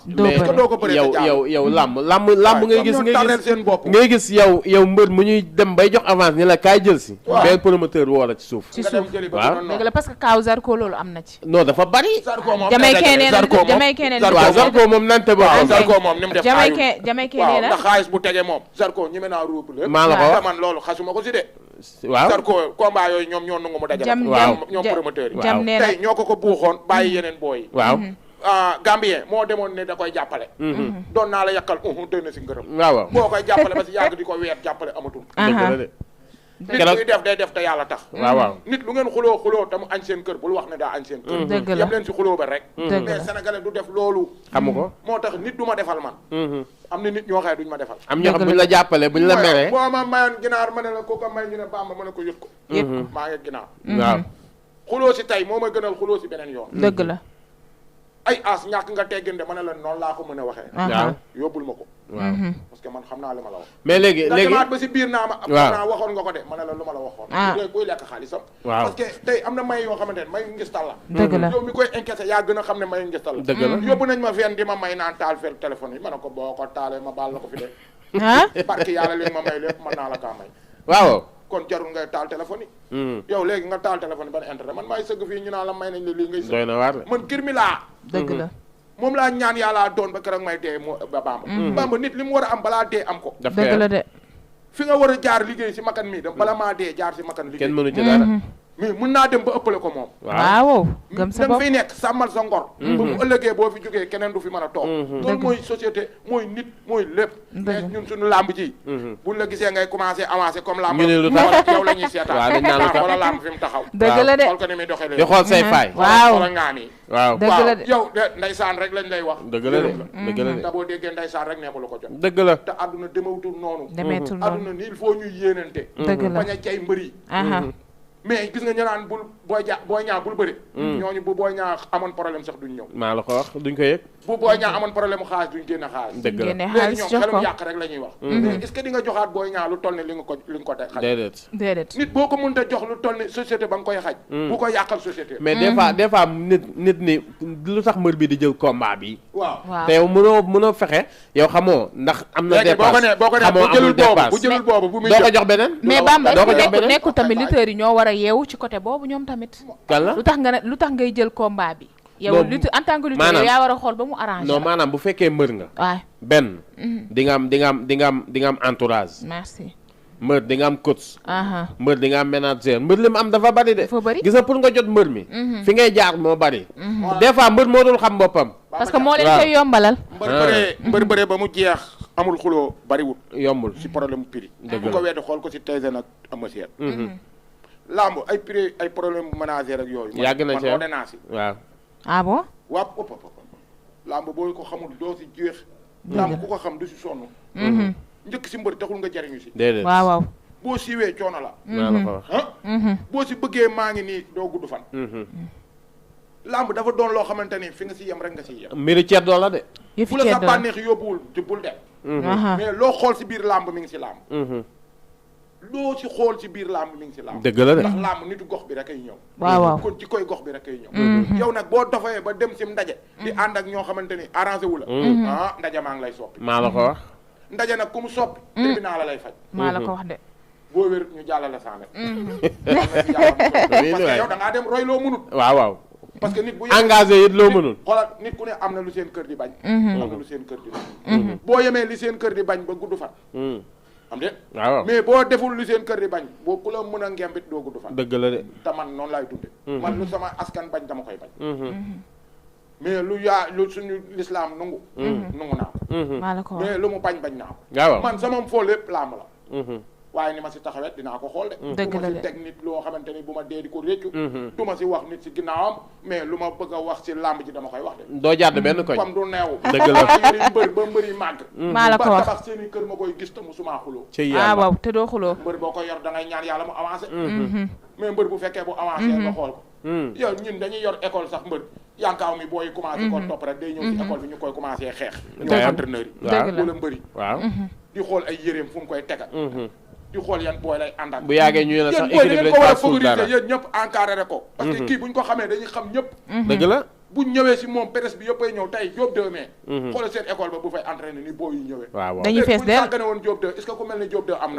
avance. mais doo ko bëree yow làmb ngay gis yow mbër mu ñuy dem bay jox avance ni la kaay jël si. benn promoteur woo la ci suuf. waaw dëgg la parce que kaaw Zarko loolu am na ci. non dafa bari. Jamaïcain nee na Zarko moom nante ba. Zarko moom ni mu def Jamaïcain nee na ndax xaalis bu tege moom Zarko ñi mën naa ruub lépp. maa la ko wax man loolu xasuma ko si de. waaw Zarko combat yooyu ñoom ñoo nangu mu dajale. ñoom promoteur yi. jam nee na tey ñoo ko buuxoon bàyyi yeneen booy yi. waaw. Gambien moo demoon ne da koy jàppale. doon naa la yàqal doy na si ngërëm. waaw boo koy jàppale ba si yàgg di ko weet jàppale amatul. dëgg la de. nit kuy def day def te yàlla tax. waaw nit lu ngeen xuloo te mu añ seen kër bul wax ne daa añ seen kër. dëgg la yem leen si xuloo ba rek. dëgg la mais sénégalais du def loolu. xamu ko. moo tax nit du ma defal man. am na nit ñoo xëy duñ ma defal. am ñoo xam buñ la jàppale buñ la meree. boo ma mayoon ginaar ma ne la ko may ñu ne Bamba ma ne ko yët ko. maa ngi ginaar. waaw. xuloo si tey moo ma gënal xuloo si beneen yoon. dëgg la. ay as ñàkk nga teggin de ma ne la noonu laa ko mën a waxee. waaw yóbbul ma ko. waaw parce que man xam naa li ma la wax. mais léegi demaat ba si biir naa ma. waaw naa waxoon nga ko de ma ne la lu ma la waxoon. bu koy lekk xaalisam. waaw parce que tey am na may yoo xamante ne may ngistal la. dëgg la yow mi koy encaissé yaa gën a xam ne may ngistal la. dëgg la yóbbu nañ ma fenn di ma may naan taal fel téléphone yi ma ne ko boo ko taalee ma baal la ko fi de. barke yàlla li ma may lépp mën naa la kaa may. waaw. kon jarul ngay taal téléphone yi. yow léegi nga taal téléphone yi ban intérêt man maay sëgg fii ñu naan la may nañ la lii ngay sëgg. doy na waar man kir mi laa. dëgg la. moom laa ñaan yàllaa doon ba keroog may dee moo ba Bamba. Bamba nit li mu war a am balaa dee am ko. dëgg la de. fi nga war a jaar liggéey si makan mii dem bala maa dee jaar si makan liggéey. kenn mënu ci dara. mais mën naa dem ba ëppale ko moom. waaw gëm sa bopp da nga fiy nekk sàmmal sa ngor. ba bu ëllëgee boo fi jógee keneen du fi mën a toog. loolu mooy société mooy nit mooy lépp. mais ñun suñu làmb ji. buñ la gisee ngay commencé avancé comme làmb. ñu ne lu tax yow la ñuy seetaan. waaw dañ naan lu tax wala làmb fi mu taxaw. dëgg la de xool ko ni muy doxee di xool say faay. waaw wala ngaan yi. waaw dëgg la de yow de ndeysaan rek lañ lay wax. dëgg la de dëgg la de. te boo déggee ndeysaan rek neexu la ko jot. dëgg la. te àdduna demewutul noonu. demeetul noonu àdduna ni il faut ñuy yéenante. dëgg la bañ a cay mbër yi. mais gis nga ñu naan bul booy ñaa bul bëri. ñooñu bu booy ñaa amoon problème sax duñ ñëw. maa la ko wax duñ ko yëg. bu booy ñaa amoon problème mu xaalis duñ génne xaalis. dëgg la génne léegi xaalis ñoom jox ko xelum yàq rek la ñuy wax. mais est-ce que di nga joxaat booy ñaa lu toll ni li nga ko teg xaj. déedéet. nit boo ko mënta jox lu toll ni société ba nga koy xaj. bu ko yàqal société. mais des fois nit ni lu tax mbër bi di jël combat bi. waaw te yow mënoo fexe yow xamoo ndax am na dépasse. léegi boo ko nee bu jëlul boobu bu muy doo ko jox beneen. mais Bamba doo ko jox beneen nekkul tamit lutteurs yi ñoo war a yeewu ci côté boobu ñoom tamit. kan la lu tax ngay jël combat bi. yow lutteur en tant que lutteur yow yaa war a xool ba mu arrangé. non maanaam bu fekkee mbër nga. waay benn. di nga am entourage. merci. mbër di nga am coach. mbër di nga am manager mbër li mu am dafa bari de. dafa bari gis nga pour nga jot mbër mi. fi ngay jaar moo bari. des fois mbër moo dul xam boppam. parce que moo leen koy yombalal. mbër bëree ba mu jeex amul xuloo bariwul. yombul si problème prix. dëgg bu ko weddi xool ko si Tyson ak Eumeu Sène. lamb ay prix ay problème manager ak yooyu. yàgg na ci man moo naa si. waaw. ah bon. waaw lamb boo ko xamul doo si jeex. lamb ku ko xam du si sonn. njëkk si mbër taxul nga jariñu si. déedéet waaw. boo siiwee coono la. maa la ko wax. boo si bëggee maa ngi nii doo gudd fan. lamb dafa doon loo xamante ni fi nga si yem rek nga si yem. mbiru ceddoo la de. yëfi fu la sa ceddoo bànneex yóbbuwul te bul dem. mais loo xool si biir lamb mi ngi si lamb. loo si xool ci biir làmb mi ngi si làmb. dëgg la de ndax làmb nitu gox bi rek ay ñëw. waaw kon ci koy gox bi rek ay ñëw. yow nag boo dofee ba dem si ndaje. di ànd ak ñoo xamante ni arrangé wu la. ndaje maa ngi lay soppi. maa la ko wax. ndaje nag ku mu soppi. tribunal la lay faj. maa la ko wax de. boo wér ñu jàllale 100 mètres. parce que yow da ngaa dem roy loo mënut. waaw. parce que nit bu engagé it loo mënul. xoolal nit ku ne am na lu seen kër di bañ. am na lu seen kër di bañ. boo yemee li seen kër di bañ ba gudd fan. am de waaw mais boo deful li seen kër di bañ boo ku la mën a ngembit doo gudd fan. dëgg la de. te man noonu laay dunde man lu sama askan bañ dama koy bañ. mais lu suñu lislaam nungu. nungu naa ko. maa la ko wax mais lu mu bañ naa ko. waaw man sama foo lépp làmb la. waaye ni ma si taxawet dinaa ko xool de. dëgg la de du ma si teg nit loo xamante ni bu ma dee di ko réccu. du ma si wax nit si ginnaawam mais lu ma bëgg a wax si làmb ji dama koy wax de. doo jàdd benn koñ. comme du neew. dëgg la yëri mbër ba mbër yi màgg. maa la ko wax ba tabax seen i kër ma koy gis te musuma xuloo. ci yàlla waaw te doo xuloo. mbër boo ko yor da ngay ñaan yàlla mu avancé. mais mbër bu fekkee bu avancé nga xool ko. yow ñun dañuy yor école sax mbër yankaaw mi booy commencé ko topp rek day ñëw ci école bi ñu koy commencé xeex. ñooy entraîneur yi. wala mbëri. waaw di xool ay yéreem fu mu koy tegal. di xool yan booy lay àndal. bu yàggee ñu ne sax équipe équilibre dañ ko favoriser yéen ñëpp encadré ko. parce que kii bu ñu ko xamee dañuy xam ñëpp. dëgg la. bu ñëwee si moom presse bi yëppay ñëw tey Diop 2 mais xoolal seen école ba bu fay entraîné ni boo yu ñëwee dañuy fees del bu ñu woon Diop 2 est-ce que ku mel ne Diop 2 am na